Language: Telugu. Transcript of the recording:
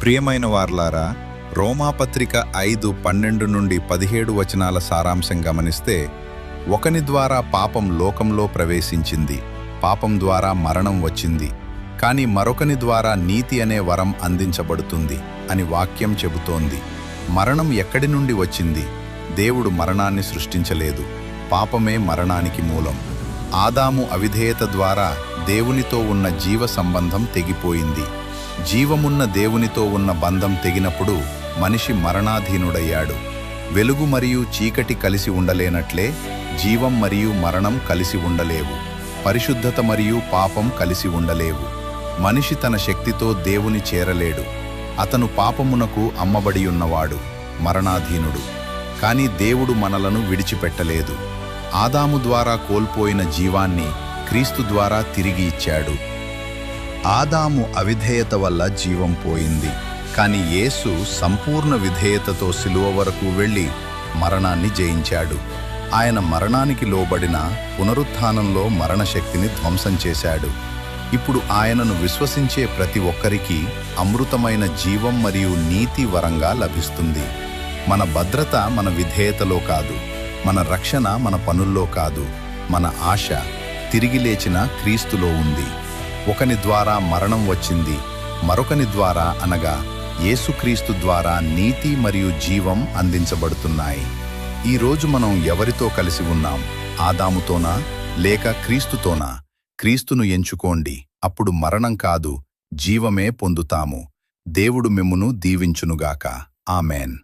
ప్రియమైన వార్లారా, రోమాపత్రిక 5:12-17 వచనాల సారాంశం గమనిస్తే, ఒకని ద్వారా పాపం లోకంలో ప్రవేశించింది, పాపం ద్వారా మరణం వచ్చింది, కానీ మరొకని ద్వారా నీతి అనే వరం అందించబడుతుంది అని వాక్యం చెబుతోంది. మరణం ఎక్కడి నుండి వచ్చింది? దేవుడు మరణాన్ని సృష్టించలేదు. పాపమే మరణానికి మూలం. ఆదాము అవిధేయత ద్వారా దేవునితో ఉన్న జీవ సంబంధం తెగిపోయింది. జీవమున్న దేవునితో ఉన్న బంధం తెగినప్పుడు మనిషి మరణాధీనుడయ్యాడు. వెలుగు మరియు చీకటి కలిసి ఉండలేనట్లే జీవం మరియు మరణం కలిసి ఉండలేవు. పరిశుద్ధత మరియు పాపం కలిసి ఉండలేవు. మనిషి తన శక్తితో దేవుని చేరలేడు. అతను పాపమునకు అమ్మబడియున్నవాడు, మరణాధీనుడు. కానీ దేవుడు మనలను విడిచిపెట్టలేదు. ఆదాము ద్వారా కోల్పోయిన జీవాన్ని క్రీస్తు ద్వారా తిరిగి ఇచ్చాడు. ఆదాము అవిధేయత వల్ల జీవం పోయింది, కానీ యేసు సంపూర్ణ విధేయతతో సిలువ వరకు వెళ్ళి మరణాన్ని జయించాడు. ఆయన మరణానికి లోబడిన పునరుత్థానంలో మరణశక్తిని ధ్వంసం చేశాడు. ఇప్పుడు ఆయనను విశ్వసించే ప్రతి ఒక్కరికి అమృతమైన జీవం మరియు నీతి వరంగా లభిస్తుంది. మన భద్రత మన విధేయతలో కాదు, మన రక్షణ మన పనుల్లో కాదు, మన ఆశ తిరిగి లేచిన క్రీస్తులో ఉంది. ఒకని ద్వారా మరణం వచ్చింది, మరొకని ద్వారా అనగా యేసుక్రీస్తు ద్వారా నీతి మరియు జీవం అందించబడుతున్నాయి. ఈరోజు మనం ఎవరితో కలిసి ఉన్నాం? ఆదాముతోనా లేక క్రీస్తుతోనా? క్రీస్తును ఎంచుకోండి, అప్పుడు మరణం కాదు, జీవమే పొందుతాము. దేవుడు మిమ్మును దీవించునుగాక. ఆమెన్.